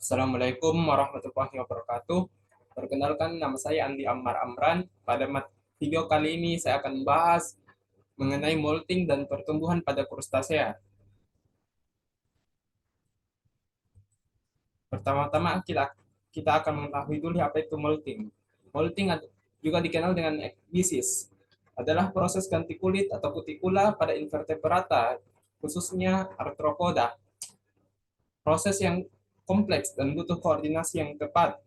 Assalamualaikum warahmatullahi wabarakatuh. Perkenalkan, nama saya Andi Ammar Amran. Pada video kali ini saya akan membahas mengenai molting dan pertumbuhan pada krustasea. Pertama-tama kita akan mengetahui dulu apa itu molting. Molting juga dikenal dengan ekdisis. Adalah proses ganti kulit atau kutikula pada invertebrata, khususnya arthropoda. Proses yang kompleks dan butuh koordinasi yang tepat.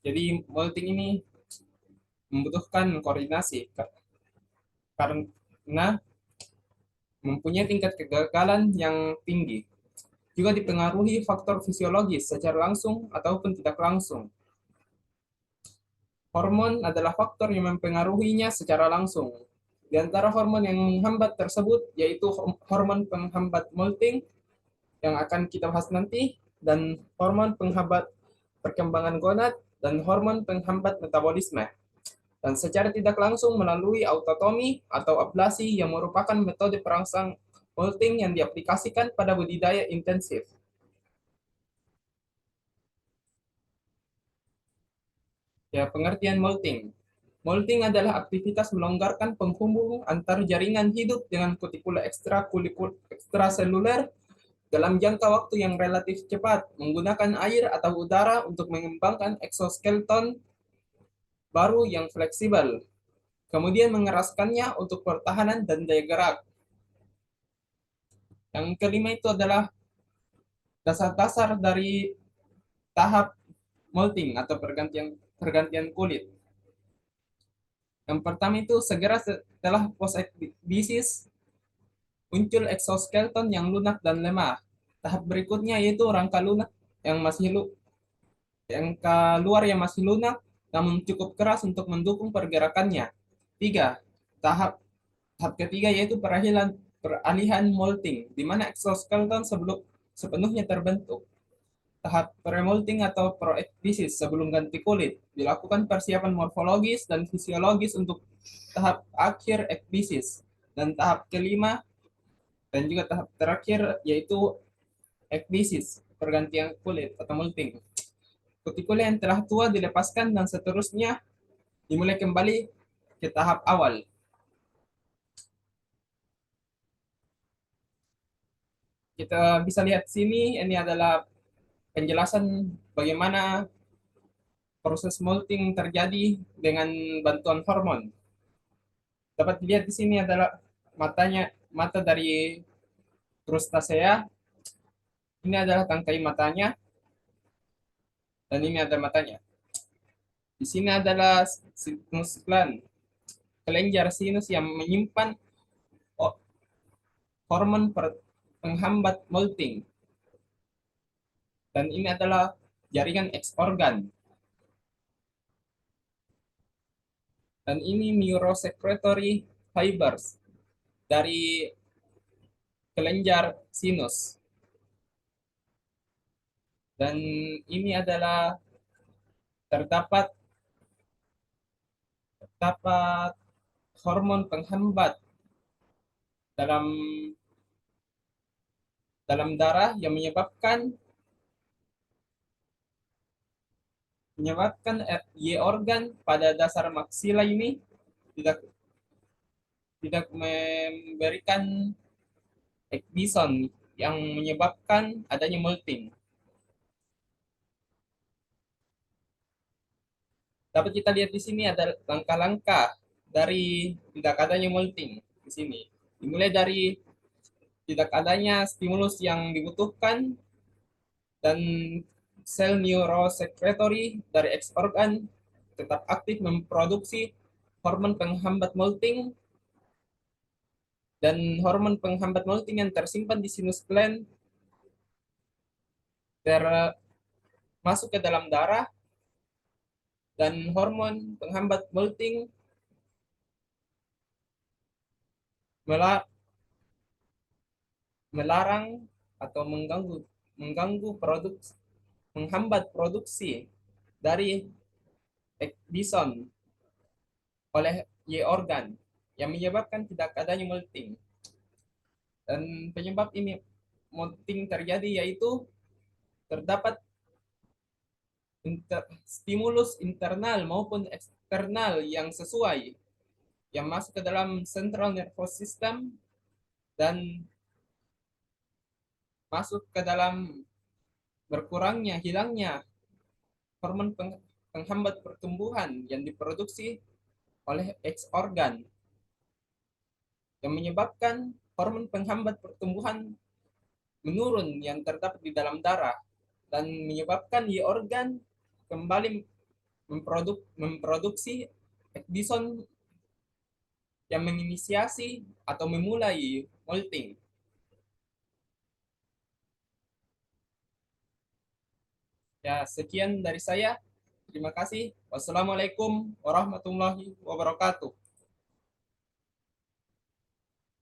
Jadi molting ini membutuhkan koordinasi karena mempunyai tingkat kegagalan yang tinggi. Juga dipengaruhi faktor fisiologis secara langsung ataupun tidak langsung. Hormon adalah faktor yang mempengaruhinya secara langsung. Di antara hormon yang menghambat tersebut yaitu hormon penghambat molting yang akan kita bahas nanti, dan hormon penghambat perkembangan gonad, dan hormon penghambat metabolisme. Dan secara tidak langsung melalui autotomi atau ablasi yang merupakan metode perangsang molting yang diaplikasikan pada budidaya intensif. Ya, pengertian molting. Molting adalah aktivitas melonggarkan penghubung antar jaringan hidup dengan kutikula ekstraseluler dalam jangka waktu yang relatif cepat, menggunakan air atau udara untuk mengembangkan exoskeleton baru yang fleksibel, kemudian mengeraskannya untuk pertahanan dan daya gerak. Yang kelima itu adalah dasar-dasar dari tahap molting atau pergantian pergantian kulit. Yang pertama itu segera setelah post-ekdisis muncul exoskeleton yang lunak dan lemah. Tahap berikutnya yaitu rangka lunak yang masih luar yang masih lunak namun cukup keras untuk mendukung pergerakannya. Tiga, tahap tahap ketiga yaitu peralihan molting, di mana exoskeleton sebelum sepenuhnya terbentuk. Tahap premolting atau proekdisis sebelum ganti kulit. Dilakukan persiapan morfologis dan fisiologis untuk tahap akhir ekdisis. Dan tahap kelima dan juga tahap terakhir yaitu ekdisis, pergantian kulit atau molting. Kutikula yang telah tua dilepaskan dan seterusnya dimulai kembali ke tahap awal. Kita bisa lihat sini, ini adalah penjelasan bagaimana proses molting terjadi dengan bantuan hormon. Dapat dilihat di sini adalah mata dari crustacea. Ini adalah tangkai matanya dan ini ada matanya. Di sini adalah sinus gland, kelenjar sinus yang menyimpan hormon penghambat molting. Dan ini adalah jaringan X organ. Dan ini neurosecretory fibers dari kelenjar sinus. Dan ini adalah terdapat terdapat hormon penghambat dalam dalam darah yang menyebabkan Y organ pada dasar maksila ini tidak tidak memberikan ekdison yang menyebabkan adanya molting. Dapat kita lihat di sini ada langkah-langkah dari tidak adanya molting di sini. Dimulai dari tidak adanya stimulus yang dibutuhkan dan sel neurosecretory dari X organ tetap aktif memproduksi hormon penghambat molting, dan hormon penghambat molting yang tersimpan di sinus gland masuk ke dalam darah, dan hormon penghambat molting melarang atau mengganggu menghambat produksi dari ekdison oleh Y organ yang menyebabkan tidak adanya molting. Dan penyebab ini molting terjadi yaitu terdapat stimulus internal maupun eksternal yang sesuai yang masuk ke dalam central nervous system dan masuk ke dalam berkurangnya, hilangnya hormon penghambat pertumbuhan yang diproduksi oleh X organ yang menyebabkan hormon penghambat pertumbuhan menurun yang terdapat di dalam darah dan menyebabkan Y organ kembali memproduksi exon yang menginisiasi atau memulai molting. Ya, sekian dari saya. Terima kasih. Wassalamualaikum warahmatullahi wabarakatuh.